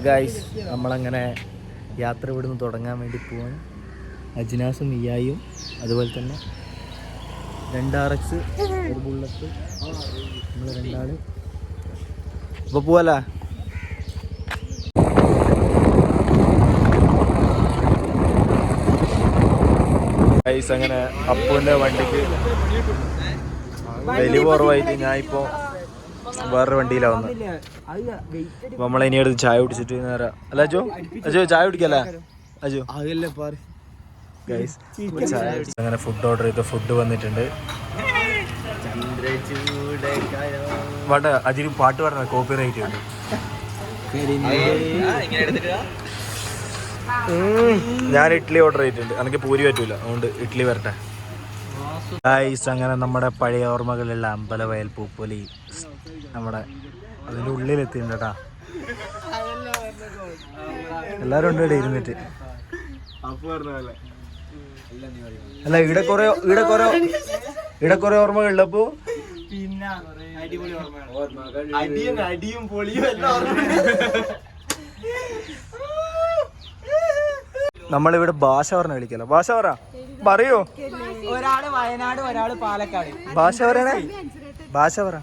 Guys നമ്മളങ്ങനെ യാത്ര ഇവിടുന്ന് തുടങ്ങാൻ വേണ്ടി പോവാണ്. അജ്നാസും ഇയായും അതുപോലെ തന്നെ 2 RX ഒരു ബുള്ളറ്റ് നമ്മൾ 2 ആള് അപ്പോൾ പോവല്ലേ. ഗായ്സ് അങ്ങനെ അപ്പുവിൻ്റെ വണ്ടിക്ക് വലിയ കുറവായിട്ട് ഞാൻ ഇപ്പോൾ വേറൊരു വണ്ടിയിലാണ് വന്നത്. അപ്പോൾ നമ്മളിനി അടുത്ത് ചായ കുടിച്ചിട്ട് നേരെ അല്ല അജോ ചായ കുടിക്കല്ലേ അജോ ഗൈസ്. അങ്ങനെ ഫുഡ് ഓർഡർ ചെയ്ത് ഫുഡ് വന്നിട്ടുണ്ട്. വേണ്ട അതിന് പാട്ട് പറഞ്ഞ കോപ്പി റൈറ്റ് ഉണ്ട്. ഞാൻ ഇഡ്ഡലി ഓർഡർ ചെയ്തിട്ടുണ്ട്. എനിക്ക് പൂരി പറ്റൂല, അതുകൊണ്ട് ഇഡ്ഡലി വരട്ടെ. ഗൈസ് അങ്ങനെ നമ്മുടെ പഴയ ഓർമ്മകളുള്ള അമ്പലവയൽ പൂപ്പൊലി നമ്മുടെ അതിൻ്റെ ഉള്ളിലെത്തിയിട്ടുണ്ട് കേട്ടാ. എല്ലാരും ഉണ്ട് ഇവിടെ ഇരുന്നിട്ട്. അല്ല ഇവിടെ കുറെ ഓർമ്മകളുള്ളപ്പോ പിന്നെ അടിയും പൊളിയും എല്ലാം നമ്മളിവിടെ ഭാഷ പറഞ്ഞ വിളിക്കല്ലോ. ഭാഷ പറയോ? ഒരാള് വയനാട്, ഒരാള് പാലക്കാട്. ഭാഷ പറയണേ, ഭാഷ പറ.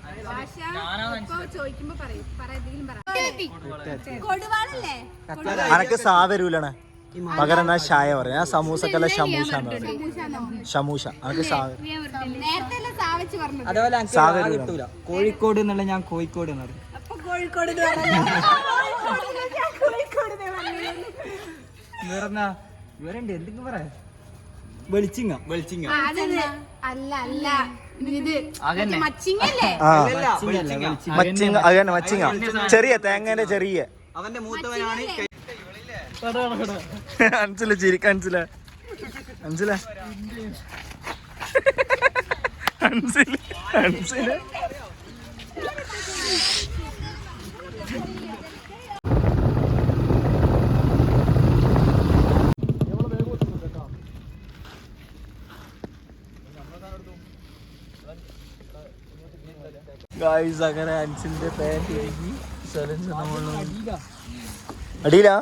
അനക്ക് സാവരൂലാണ് പകരം ഞാൻ ഷായ പറയാം. ഞാൻ സമൂസക്കല്ല ഷമൂഷ എന്ന് പറയും. ഷമൂഷ അനക്ക് സാവരൂല. കോഴിക്കോട് എന്നുള്ള ഞാൻ കോഴിക്കോട് എന്ന് പറയും. ഇവരുണ്ട് എന്തെങ്കിലും പറയാ. വെളിച്ചിങ്ങ ചെറിയ തേങ്ങന്റെ ചെറിയ അവന്റെ മൂത്തവനാണ്. അൻസില ചിരിക്ക അൻസില ഗായ്സ് അങ്ങനെ അൻസിലിന്റെ പാന്റ് ഇറങ്ങി അടിയിലാ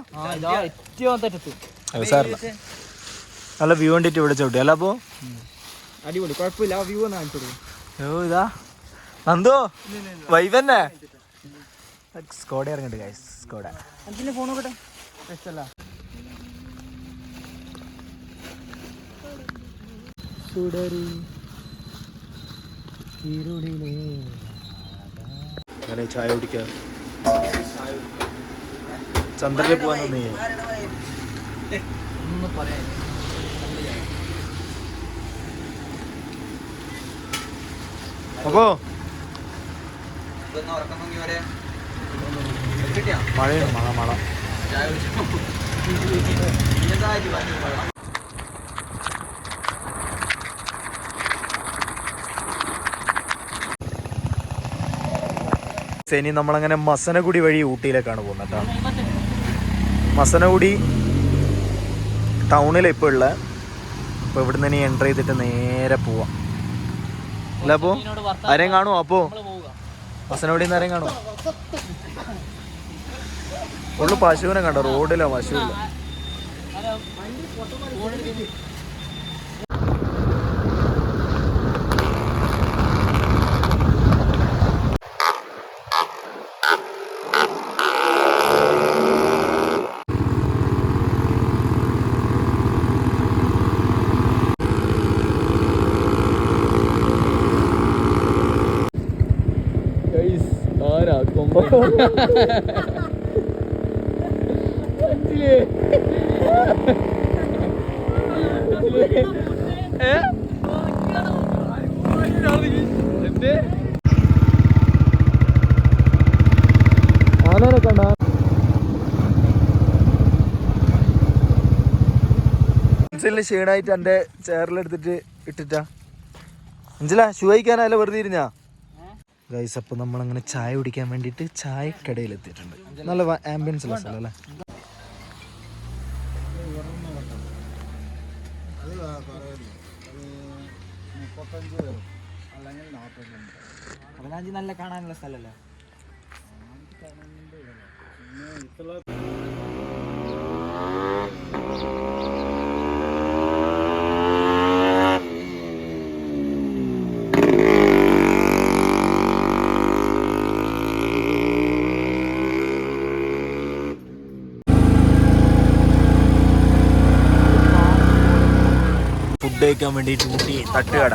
സാറില്ല. നല്ല വ്യൂ കണ്ടിട്ട് ഇവിടെ ചവിട്ടി അല്ല. അപ്പോ അടിപൊളി, കുഴപ്പമില്ല. വ്യൂ ഒന്ന് കാണിച്ചു. ഇതാ നന്ദോ വൈവന്നെ സ്കോഡ ഇറങ്ങണ്ട് ഗായ്സ്. സ്കോഡ അഞ്ചിന്റെ ഫോൺ നോക്കട്ടെ. അങ്ങനെ ചായ കുടിക്കാം. ചന്ദ്രനെ പോവാൻ തോന്നി. അപ്പോ മഴയാണ്, മഴ ഇനി നമ്മളങ്ങനെ മസനഗുഡി വഴി ഊട്ടിയിലേക്കാണ് പോകുന്നത് കേട്ടോ. മസനഗുഡി ടൗണിലാണ് ഇപ്പോൾ ഉള്ളത്. അപ്പോൾ ഇവിടുന്ന് ഇനി എൻ്റർ ചെയ്തിട്ട് നേരെ പോവാം. അല്ല അപ്പോൾ ആരെയും കാണുമോ? അപ്പോൾ മസനഗുഡിയിൽ നിന്ന് ആരെയും കാണുമോ? ഉള്ളു പശുവിനെ കണ്ടോ? റോഡിലോ പശുവില്ല. ക്ഷീണായിട്ട് എന്റെ ചേറിലെടുത്തിട്ട് ഇട്ടിട്ടാ. അഞ്ചല ഷൂ അയക്കാനല്ല വെറുതെ ഇരുന്നാ ഗൈസ്. അപ്പൊ നമ്മളങ്ങനെ ചായ കുടിക്കാൻ വേണ്ടിട്ട് ചായക്കടയിൽ എത്തിയിട്ടുണ്ട്. നല്ല ആംബിയൻസ് ഉള്ള സ്ഥലം അല്ലേ. നല്ല കാണാനുള്ള സ്ഥലല്ലേ. ഫുഡ് കഴിക്കാൻ വേണ്ടിയിട്ട് ഊട്ടി തട്ടുകട.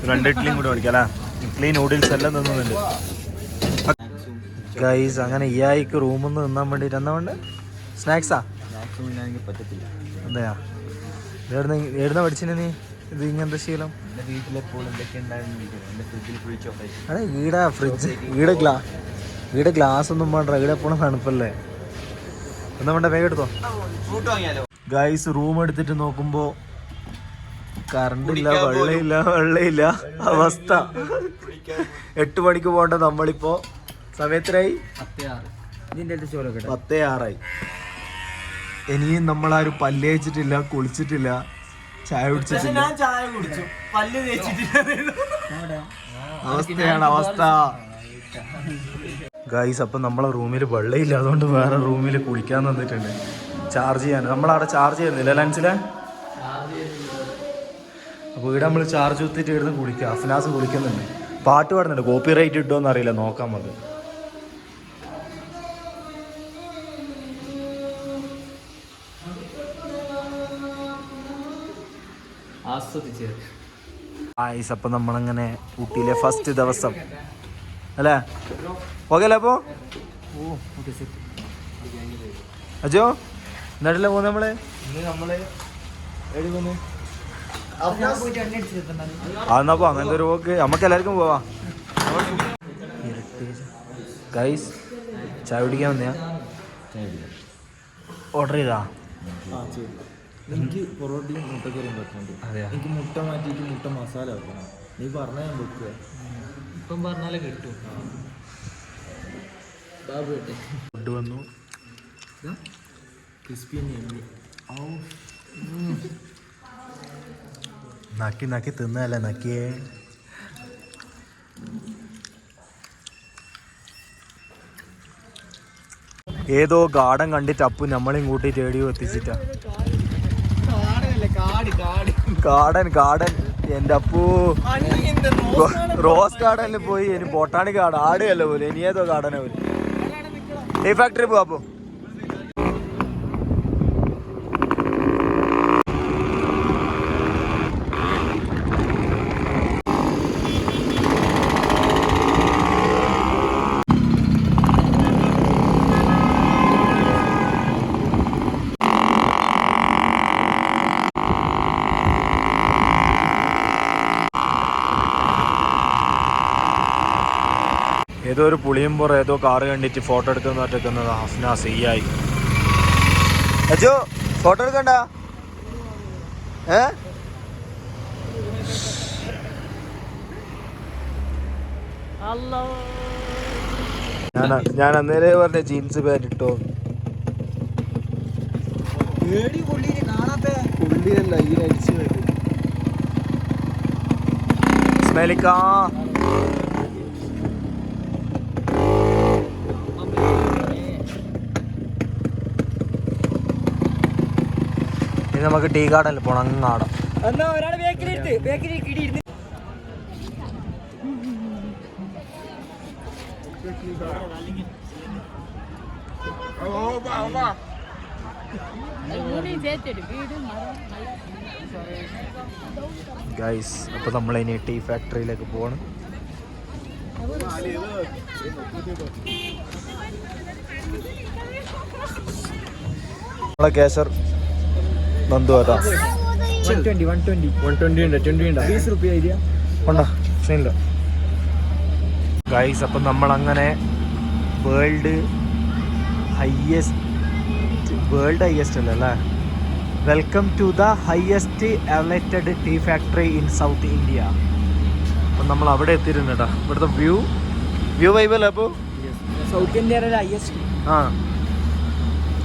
രണ്ട് ഇഡ്ഡലിയും കൂടി മേടിക്കാം അല്ലേ? ഇഡ്ഡലി നൂഡിൽസ് എല്ലാം തിന്നുന്നുണ്ട് ഗൈസ്. അങ്ങനെ ഇയായിക്ക് റൂമിൽ നിന്ന് തിന്നാൻ വേണ്ടിയിട്ട് എന്താ വേണ്ട? സ്നാക്സാ? പറ്റത്തില്ല. എന്താ എവിടുന്ന പഠിച്ചിന് നീ ഇത് ഇങ്ങനത്തെ ശീലം? വീട്ടിലെപ്പോൾ എന്തൊക്കെ ഉണ്ടായിരുന്നു ഫ്രിഡ്ജിൽ അതെ ഫ്രിഡ്ജ് ഈടെ ഗ്ലാസ് ഒന്നും വേണ്ട. ഈടെ എപ്പോഴും തണുപ്പല്ലേ. എന്താ വേണ്ട വേഗം എടുത്തോ ഗൈസ്. റൂം എടുത്തിട്ട് നോക്കുമ്പോ കറണ്ട് ഇല്ല, വെള്ളമില്ല അവസ്ഥ. 8 മണിക്ക് പോകണ്ട നമ്മളിപ്പോ സമയത്തിനായി 10:06. ഇനിയും നമ്മളാരും പല്ല് തേച്ചിട്ടില്ല, കുളിച്ചിട്ടില്ല, ചായ കുടിച്ചിട്ടില്ല. അവസ്ഥയാണ് അവസ്ഥ ഗൈസ്. അപ്പം നമ്മളെ റൂമിൽ വെള്ളമില്ല, അതുകൊണ്ട് വേറെ റൂമിൽ കുളിക്കാൻ തന്നിട്ടുണ്ട് ചാർജ് ചെയ്യാൻ. നമ്മളവിടെ ചാർജ് ചെയ്യുന്നില്ല ലൻസിലെ. അപ്പോൾ ഇവിടെ നമ്മൾ ചാർജ് കുത്തിയിട്ട് ഇവിടുന്ന് കുളിക്കുക. അഫ്നാസ് കുളിക്കുന്നുണ്ട്, പാട്ട് പാടുന്നുണ്ട്. കോപ്പി റൈറ്റ് കിട്ടുമോന്ന് അറിയില്ല, നോക്കാം നമുക്ക്. ആയിസ്. അപ്പം നമ്മളങ്ങനെ ഊട്ടിയിലെ ഫസ്റ്റ് ദിവസം അല്ലേ? ഓക്കെ അല്ലേ? അപ്പോൾ അജോ എന്നിട്ടല്ലേ പോകുന്നത് നമ്മള്? അന്നപ്പോ അങ്ങനത്തെ ഒരു പോക്ക് നമുക്ക് എല്ലാവർക്കും പോവാ. ഗൈസ് ചായ കുടിക്കാൻ വന്നെയാ? ഓർഡർ ചെയ്താ? എനിക്ക് പൊറോട്ടയും മുട്ടക്കറിയും പറ്റുന്നുണ്ട്. എനിക്ക് മുട്ട മാറ്റിയിട്ട് മുട്ട മസാല വെക്കണം. നീ പറഞ്ഞാൽ ഞാൻ വെക്കുക. ഇപ്പം പറഞ്ഞാലേ കിട്ടും. ഫുഡ് വന്നു. ക്രിസ്പി നക്കി തിന്നല്ലേ നക്കിയേ. ഏതോ ഗാർഡൻ കണ്ടിട്ട് അപ്പു നമ്മളെയും കൂട്ടിയിട്ട് ഏടിയോ എത്തിച്ചിട്ടാ. ഗാർഡൻ എൻ്റെ അപ്പു റോസ് ഗാർഡനിൽ പോയി. ഇനി ബൊട്ടാണിക് ഗാർഡൻ ആടുകയല്ല പോലെ. ഇനി ഏതോ ഗാർഡനാ പോലെ. ടീ ഫാക്ടറി പോവാ. അപ്പോ ഏതോ ഒരു പുളിയുമ്പുറ ഏതോ കാറ് കണ്ടിട്ട് ഫോട്ടോ എടുക്കുന്നത് ഹഫ്നാസ് ഈയായി. അജോ ഫോട്ടോ എടുക്കണ്ട? ഞാൻ അന്നേരേ പറഞ്ഞ ജീൻസ് പാൻറ് ഇട്ടോ. പുള്ളിയല്ല ഈ അടിച്ചു സ്മെലിക്കാ. നമുക്ക് ടീ ഗാർഡനിൽ പോണം. അങ്ങാടം ഗൈസ്. അപ്പോൾ നമ്മളിനി ടീ ഫാക്ടറിയിലേക്ക് പോകണം. നമ്മളെ കേസർ നന്ദു അതാ 120 ഉണ്ട്. 20 രൂപ ഉണ്ടോ? ശരിയല്ല ഗൈസ്. അപ്പം നമ്മളങ്ങനെ വേൾഡ് ഹൈയസ്റ്റ് അല്ലേ? Welcome to the highest elected tea factory in South India. അപ്പം നമ്മൾ അവിടെ എത്തിയിരുന്നു കേട്ടോ. ഇവിടുത്തെ വ്യൂ വൈബല്ലേ? അപ്പോൾ സൗത്ത് ഇന്ത്യയിലെ ഹൈയസ്റ്റ്. ആ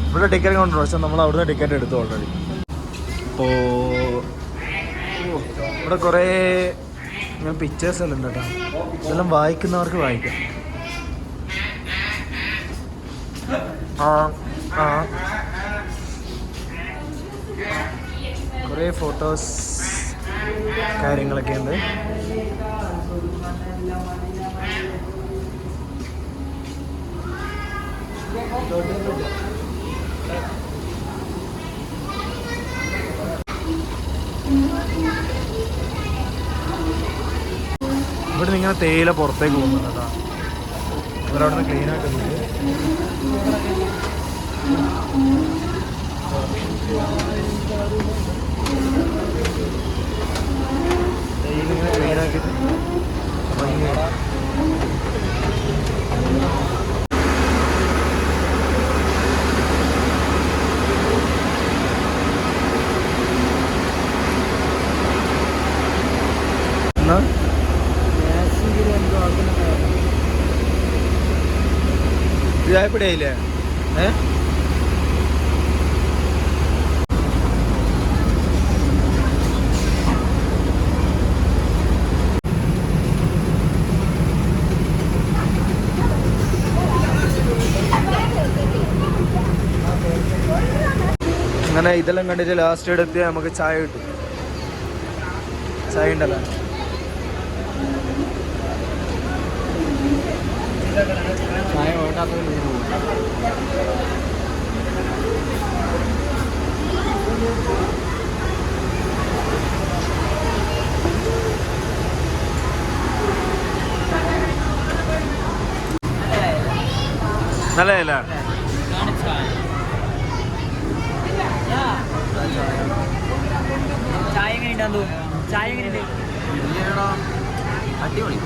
ഇവിടെ ടിക്കറ്റ് കൗണ്ടർ, പക്ഷെ നമ്മൾ അവിടുന്ന് ടിക്കറ്റ് എടുത്തു ഓൾറെഡി. അപ്പോൾ ഇവിടെ കുറേ ഞാൻ പിക്ചേഴ്സ് എല്ലാം ഉണ്ട് കേട്ടോ. ഇതെല്ലാം വായിക്കുന്നവർക്ക് വായിക്കാം. കുറേ ഫോട്ടോസ് കാര്യങ്ങളൊക്കെ ഉണ്ട്. ഇവിടെ നിന്ന് ഇങ്ങനെ തേയില പുറത്തേക്ക് പോകുന്നുണ്ട് കേട്ടോ. അവരവിടെ നിന്ന് ക്ലീൻ ആക്കുന്നുണ്ട്. തേയില ഇങ്ങനെ ക്ലീൻ ആക്കിയിട്ട് എന്നാ ചായപ്പൊടിയായില്ലേ? അങ്ങനെ ഇതെല്ലാം കണ്ടിട്ട് ലാസ്റ്റ് എടുത്ത് നമുക്ക് ചായ കിട്ടും. ചായ ഉണ്ടല്ലോ. ചായ വേണ്ടാത്ത നല്ലതല്ല. ചായ എങ്ങനെയുണ്ടാ? ചായ എങ്ങനെയുണ്ട്? അടിപൊളി.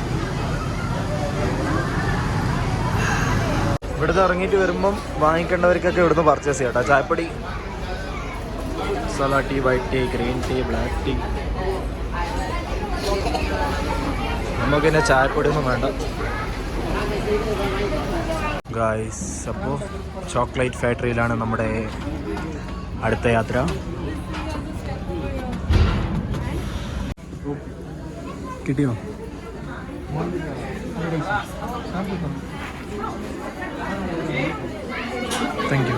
ഇവിടുന്ന് ഇറങ്ങിയിട്ട് വരുമ്പം വാങ്ങിക്കേണ്ടവർക്കൊക്കെ ഇവിടുന്ന് പർച്ചേസ് ചെയ്യാം കേട്ടോ. ചായപ്പൊടി, masala tea, white tea, green tea, black tea. നമുക്ക് പിന്നെ ചായപ്പൊടി ഒന്നും വേണ്ട ഗായ്സ്. അപ്പോൾ ചോക്ലേറ്റ് ഫാക്ടറിയിലാണ് നമ്മുടെ അടുത്ത യാത്ര. കിട്ടിയോ? Thank you.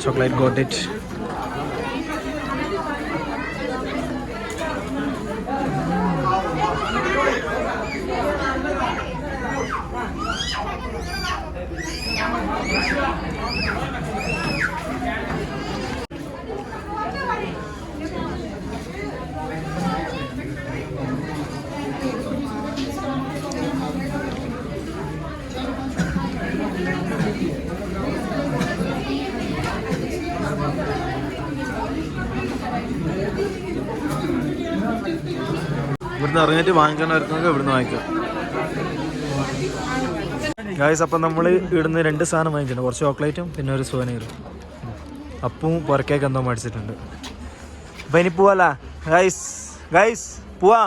Chocolate got it. ഇവിടുന്ന് ഇറങ്ങിയിട്ട് വാങ്ങിക്കാനവർക്കൊക്കെ ഇവിടുന്ന് വാങ്ങിക്കാം ഗായ്സ്. അപ്പം നമ്മൾ ഇവിടുന്ന് 2 സാധനം വാങ്ങിച്ചിട്ടുണ്ട്. കുറച്ച് ചോക്ലേറ്റും പിന്നെ ഒരു സോനീറും. അപ്പവും പുറക്കേക്ക് എന്തോ മേടിച്ചിട്ടുണ്ട്. അപ്പം ഇനി പോവാല്ല ഗായ്സ്. ഗായ്സ് പോവാ.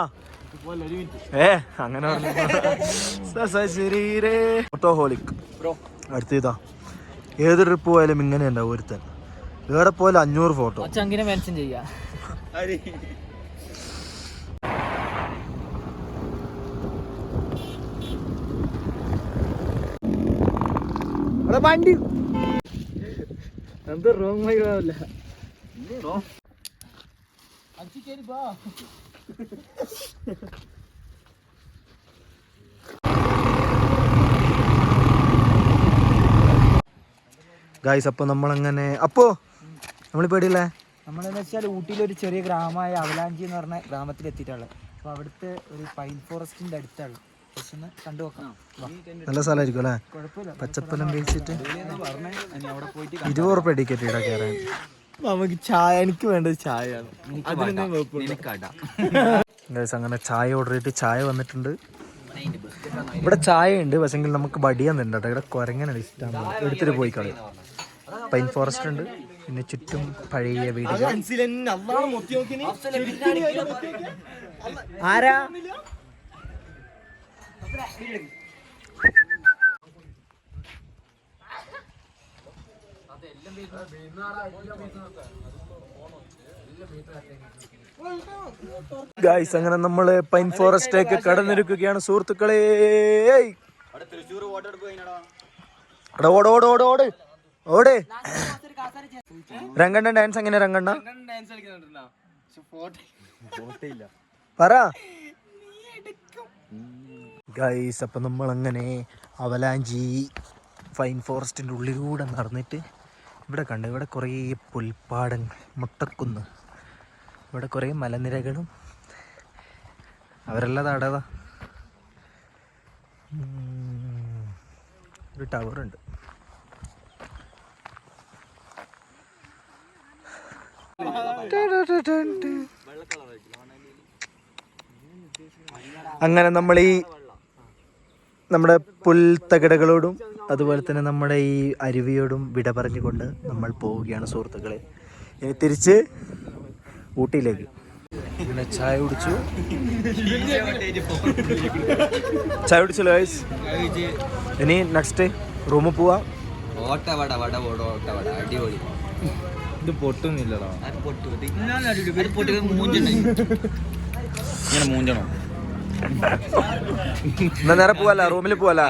അങ്ങനെ ഫോട്ടോഹോളിക് അടുത്തതാ. ഏത് ട്രിപ്പ് പോയാലും ഇങ്ങനെ ഉണ്ടാവും ഒരുത്തൻ. വേറെ പോലെ 500 ഫോട്ടോ. മെൻഷൻ ചെയ്യാം. വണ്ടി എന്ത് റോങ് വഴിയില്ല. ഗായ്സ് അപ്പോൾ നമ്മളങ്ങനെ നമ്മളിപ്പോൾ എവിടെയല്ലേ? നമ്മളെന്ന് വെച്ചാൽ ഊട്ടിയിലൊരു ചെറിയ ഗ്രാമമായ അവലാഞ്ചി എന്ന് പറഞ്ഞ ഗ്രാമത്തിലെത്തിയിട്ടുള്ളത്. അപ്പോൾ അവിടുത്തെ ഒരു പൈൻ ഫോറസ്റ്റിൻ്റെ അടുത്താണ്. കണ്ടു നോക്കാം. നല്ല സ്ഥലമായിരിക്കും അല്ലേ? പച്ചപ്പെല്ലാം കഴിച്ചിട്ട് 20 രൂപ ടിക്കറ്റ് ഇടാൻ കയറാൻ. നമുക്ക് ചായ, എനിക്ക് വേണ്ടത് ചായയാണ്. അങ്ങനെ ചായ ഓർഡർ ചെയ്തിട്ട് ചായ വന്നിട്ടുണ്ട്. ഇവിടെ ചായ ഉണ്ട്, പക്ഷെങ്കിൽ നമുക്ക് ബടിയാന്നുണ്ട് കേട്ടോ. ഇവിടെ കുരങ്ങനാണ് ഇഷ്ടമാണ്. എടുത്തിട്ട് പോയി കളയും. പൈൻ ഫോറസ്റ്റ് ഉണ്ട്, പിന്നെ ചുറ്റും പഴയ വീടുകൾ. ആരാ ഗായ്സ് അങ്ങനെ നമ്മള് പൈൻ ഫോറസ്റ്റിലേക്ക് കടന്നിരിക്കുകയാണ് സുഹൃത്തുക്കളെ. എടാ, ഓട് ഓട് ഓട് ഓട് ഓട്. രംഗണ്ണ ഡാൻസ് എങ്ങനെ? രംഗണ്ണ പറ ഗൈസ്. അപ്പം നമ്മളങ്ങനെ അവലാഞ്ചി ഫൈൻ ഫോറസ്റ്റിൻ്റെ ഉള്ളിലൂടെ നടന്നിട്ട് ഇവിടെ കണ്ടു. ഇവിടെ കുറേ പുൽപ്പാടങ്ങൾ, മുട്ടക്കുന്ന്, ഇവിടെ കുറേ മലനിരകളും അവരെല്ലാം തടവാ. ഒരു ടവറുണ്ട്. അങ്ങനെ നമ്മൾ ഈ നമ്മുടെ പുൽത്തകിടകളോടും അതുപോലെ തന്നെ നമ്മുടെ ഈ അരുവിയോടും വിട പറഞ്ഞുകൊണ്ട് നമ്മൾ പോവുകയാണ് സുഹൃത്തുക്കളെ. ഇനി തിരിച്ച് ഊട്ടിയിലേക്ക്. പിന്നെ ചായ കുടിച്ചു. ചായ കുടിച്ചല്ലോ ഗൈസ്. ഇനി നെക്സ്റ്റ് റൂമിൽ പോവാം. ഇത് പൊട്ടുന്നില്ലടാ. എന്നാ നേരെ പോവല്ല, റൂമിൽ പോവല്ല.